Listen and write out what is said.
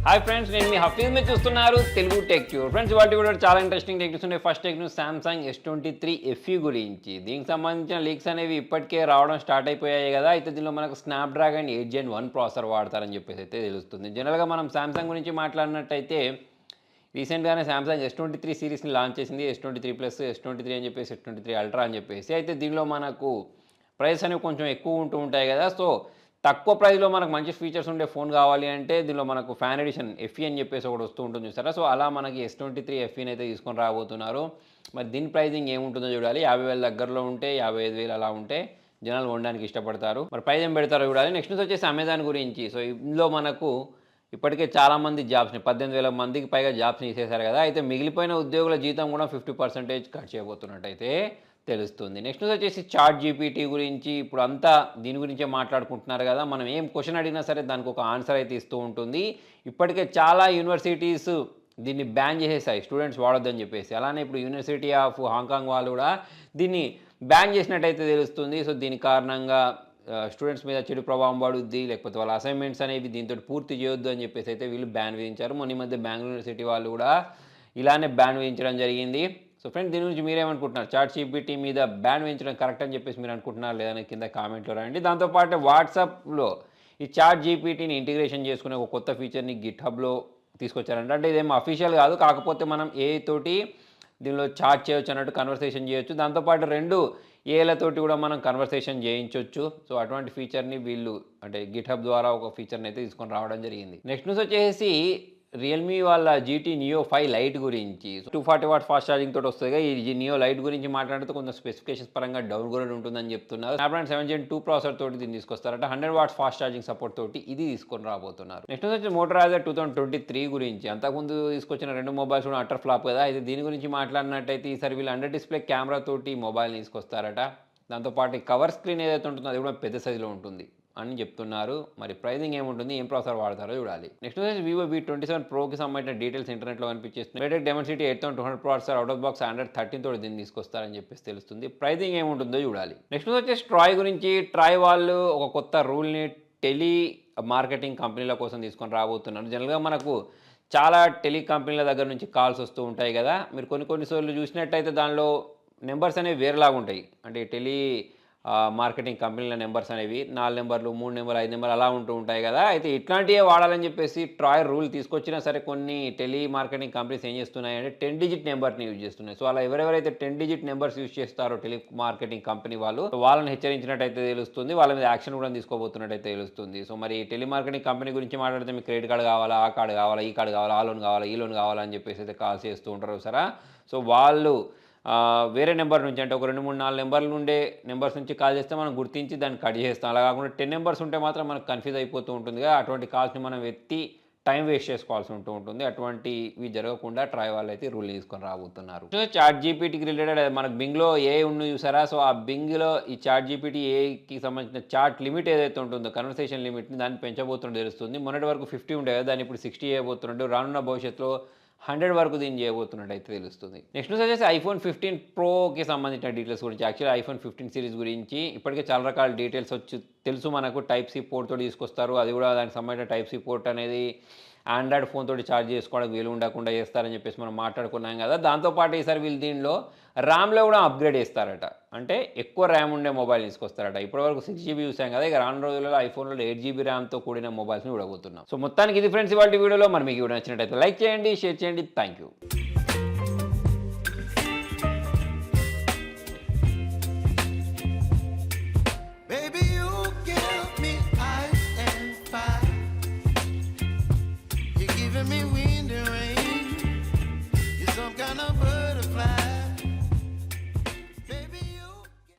Hi friends, నేను మీ హఫీజ్ మీద చూస్తున్నారు తెలుగు టెక్ ట్యూర్. ఫ్రెండ్స్, వాటి కూడా చాలా ఇంట్రెస్టింగ్ టెక్ న్యూస్ ఉన్నాయి. First tech news Samsung S23FE గురించి. దీనికి సంబంధించిన లీక్స్ అనేవి ఇప్పటికే రావడం స్టార్ట్ అయిపోయాయి కదా. అయితే దీనిలో మనకు స్నాప్డ్రాగన్ 8 Gen 1 ప్రాసెసర్ వాడతారని చెప్పేసి అయితే తెలుస్తుంది. జనరల్గా మనం సామ్సంగ్ గురించి మాట్లాడినట్టయితే రీసెంట్గానే సామ్సంగ్ S23 సిరీస్ని లాంచ్ చేసింది. S23 ప్లస్, S23 అని చెప్పేసి, S23 అల్ట్రా అని చెప్పేసి. అయితే దీనిలో మనకు ప్రైస్ అనేవి కొంచెం ఎక్కువ ఉంటాయి కదా. సో తక్కువ ప్రైస్లో మనకు మంచి ఫీచర్స్ ఉండే ఫోన్ కావాలి అంటే దీనిలో మనకు ఫ్యాన్ ఎడిషన్ FE అని చెప్పేసి ఒకటి వస్తూ ఉంటుంది చూస్తారా. సో అలా మనకి S23FEని అయితే తీసుకొని రాబోతున్నారు. మరి దీని ప్రైజింగ్ ఏముంటుందో చూడాలి. 50,000 దగ్గరలో ఉంటే, 55,000 అలా ఉంటే జనాలు కొనడానికి ఇష్టపడతారు. మరి ప్రైజ్ ఏం పెడతారో చూడాలి. నెక్స్ట్ వచ్చేసి అమెజాన్ గురించి. సో ఇందులో మనకు ఇప్పటికే చాలామంది జాబ్స్ని 18,000 మందికి పైగా జాబ్స్ని తీసేశారు కదా. అయితే మిగిలిపోయిన ఉద్యోగుల జీతం కూడా 50% కట్ చేయబోతున్నట్టయితే తెలుస్తుంది. నెక్స్ట్ వచ్చేసి ChatGPT గురించి. ఇప్పుడు అంతా దీని గురించే మాట్లాడుకుంటున్నారు కదా. మనం ఏం క్వశ్చన్ అడిగినా సరే దానికి ఒక ఆన్సర్ అయితే ఇస్తూ ఉంటుంది. ఇప్పటికే చాలా యూనివర్సిటీస్ దీన్ని బ్యాన్ చేసేసాయి, స్టూడెంట్స్ వాడొద్దని చెప్పేసి. అలానే ఇప్పుడు యూనివర్సిటీ ఆఫ్ హాంకాంగ్ వాళ్ళు కూడా దీన్ని బ్యాన్ చేసినట్టయితే తెలుస్తుంది. సో దీని కారణంగా స్టూడెంట్స్ మీద చెడు ప్రభావం పడుద్ది, లేకపోతే వాళ్ళ అసైన్మెంట్స్ అనేవి దీంతో పూర్తి చేయొద్దు అని చెప్పేసి అయితే వీళ్ళు బ్యాన్ విధించారు. మొన్న మధ్య బెంగళూరు యూనివర్సిటీ వాళ్ళు కూడా ఇలానే బ్యాన్ విధించడం జరిగింది. సో ఫ్రెండ్స్, దీని గురించి మీరేమనుకుంటున్నారు? ChatGPT మీద బ్యాన్ విధించడం కరెక్ట్ అని చెప్పేసి మీరు అనుకుంటున్నారు లేదని కింద కామెంట్లో రాయండి. దాంతోపాటు వాట్సాప్లో ఈ ChatGPTని ఇంటిగ్రేషన్ చేసుకునే ఒక కొత్త ఫీచర్ని గిట్హబ్లో తీసుకొచ్చారంట. అంటే ఇదేమో అఫీషియల్ కాదు, కాకపోతే మనం AI తోటి దీనిలో చాట్ చేయొచ్చు అన్నట్టు, కన్వర్సేషన్ చేయొచ్చు. దాంతోపాటు 2 AIలతోటి కూడా మనం కన్వర్సేషన్ చేయించవచ్చు. సో అటువంటి ఫీచర్ని వీళ్ళు అంటే గిట్హబ్ ద్వారా ఒక ఫీచర్ని అయితే తీసుకొని రావడం జరిగింది. నెక్స్ట్ న్యూస్ వచ్చేసి రియల్మీ వాళ్ళ GT Neo 5 Lite గురించి. 240 వాట్ ఫాస్ట్ ఛార్జింగ్ తోటి వస్తుంది. ఈ Neo Lite గురించి మాట్లాడితే కొంచెం స్పెసిఫికేషన్స్ పరంగా డౌన్ గ్రేడ్ ఉంటుందని చెప్తున్నారు. స్నాప్డ్రాగన్ 7 Gen 2 ప్రాసెసర్ తోటి దీన్ని తీసుకొస్తారట. 100 వాట్స్ ఫాస్ట్ ఛార్జింగ్ సపోర్ట్ తోటి ఇది తీసుకొని రాబోతున్నారు. నెక్స్ట్ వచ్చి Moto Razer 2023 గురించి. అంతకుముందు తీసుకొచ్చిన 2 మొబైల్స్ కూడా అటర్ ఫ్లాప్ కదా. అయితే దీని గురించి మాట్లాడినట్టయితే ఈసారి వీళ్ళు అండర్ డిస్ప్లే కెమెరా తోటి మొబైల్ తీసుకొస్తారట. దాంతోపాటు కవర్ స్క్రీన్ ఏదైతే ఉంటుందో అది కూడా పెద్ద సైజులో ఉంటుంది అని చెప్తున్నారు. మరి ప్రైజింగ్ ఏముంటుంది, ఏం ప్రాసెసర్ వాడతారో చూడాలి. నెక్స్ట్ వచ్చేసి Vivo V27 Proకి సంబంధించిన డీటెయిల్స్ ఇంటర్నెట్లో కనిపించేస్తుంది. Rated Dimensity 8200 processor, out of box Android 13 తోటి దీన్ని తీసుకొస్తారని చెప్పేసి తెలుస్తుంది. ప్రైజింగ్ ఏముంటుందో చూడాలి. నెక్స్ట్ వచ్చేసి TRAI గురించి. TRAI వాళ్ళు ఒక కొత్త రూల్ని టెలి మార్కెటింగ్ కంపెనీల కోసం తీసుకొని రాబోతున్నారు. జనరల్గా మనకు చాలా టెలి కంపెనీల దగ్గర నుంచి కాల్స్ వస్తూ ఉంటాయి కదా. మీరు కొన్నిసార్లు చూసినట్టయితే దానిలో నెంబర్స్ అనేవి వేరేలాగా ఉంటాయి. అంటే టెలి మార్కెటింగ్ కంపెనీల నెంబర్స్ అనేవి 4 నెంబర్లు, 3 నెంబర్లు, 5 నెంబర్లు అలా ఉంటాయి కదా. అయితే ఇట్లాంటివే వాడాలని చెప్పేసి TRAI రూల్ తీసుకొచ్చినా సరే కొన్ని టెలి మార్కెటింగ్ కంపెనీస్ ఏం చేస్తున్నాయి అంటే 10 డిజిట్ నెంబర్ని యూజ్ చేస్తున్నాయి. సో అలా ఎవరెవరైతే 10 డిజిట్ నెంబర్స్ యూజ్ చేస్తారో టెలి మార్కెటింగ్ కంపెనీ వాళ్ళని హెచ్చరించినట్టయితే తెలుస్తుంది. వాళ్ళ మీద యాక్షన్ కూడా తీసుకోబోతున్నట్టయితే తెలుస్తుంది. సో మరి టెలి మార్కెటింగ్ కంపెనీ గురించి మాట్లాడితే మీకు క్రెడిట్ కార్డు కావాలా, ఆ కార్డు కావాలా, ఈ కార్డు కావాలా, ఆ లోన్ కావాలా, ఈ లోన్ కావాలా అని చెప్పేసి అయితే కాల్ చేస్తూ ఉంటారు సరే. సో వాళ్ళు వేరే నెంబర్ నుంచి అంటే ఒక 2, 3, 4 నెంబర్లు ఉండే నెంబర్స్ నుంచి కాల్ చేస్తే మనం గుర్తించి దాన్ని కట్ చేస్తాం. అలా కాకుండా 10 నెంబర్స్ ఉంటే మాత్రం మనకు కన్ఫ్యూజ్ అయిపోతూ ఉంటుంది. అటువంటి కాల్స్ని మనం ఎత్తి టైం వేస్ట్ చేసుకోవాల్సి ఉంటుంది. అటువంటివి జరగకుండా TRAI వాళ్ళు అయితే రూల్ తీసుకొని రాబోతున్నారు. ChatGPTకి రిలేటెడ్ మనకు బింగ్లో AI ఉన్న చూసారా. సో ఆ బింగ్లో ఈ ChatGPT AIకి సంబంధించిన చాట్ లిమిట్ ఏదైతే ఉంటుందో, కన్వర్సేషన్ లిమిట్ని దాన్ని పెంచబోతుండే తెలుస్తుంది. మొన్నటి వరకు 50 ఉండే కదా, దాన్ని ఇప్పుడు 60 చేయబోతున్నాడు. రానున్న భవిష్యత్తులో 100 వరకు దీన్ని చేయబోతున్నట్టు అయితే తెలుస్తుంది. నెక్స్ట్ వచ్చేసి iPhone 15 Proకి సంబంధించిన డీటెయిల్స్ గురించి. యాక్చువల్లీ iPhone 15 సిరీస్ గురించి ఇప్పటికే చాలా రకాల డీటెయిల్స్ తెలుసు మనకు. Type-C పోర్ట్ తోటి తీసుకొస్తారు. అది కూడా దానికి సంబంధించిన Type-C పోర్ట్ అనేది ఆండ్రాయిడ్ ఫోన్ తోటి ఛార్జ్ చేసుకోవడానికి వీలు ఉండకుండా చేస్తారని చెప్పేసి మనం మాట్లాడుకున్నాం కదా. దాంతోపాటు ఈసారి వీళ్ళు దీనిలో ర్యామ్లో కూడా అప్గ్రేడ్ చేస్తారట. అంటే ఎక్కువ ర్యామ్ ఉండే మొబైల్ తీసుకొస్తారట. ఇప్పటివరకు 6GB చూసాం కదా. ఇక రాను రోజుల్లో ఐఫోన్లో 8GB ర్యామ్తో కూడిన మొబైల్స్ని చూడబోతున్నాం. సో మొత్తానికి ఇది ఫ్రెండ్స్ ఇవాళ వీడియోలో. మరి మీకు వీడియో నచ్చినట్టయితే లైక్ చేయండి, షేర్ చేయండి. Thank you.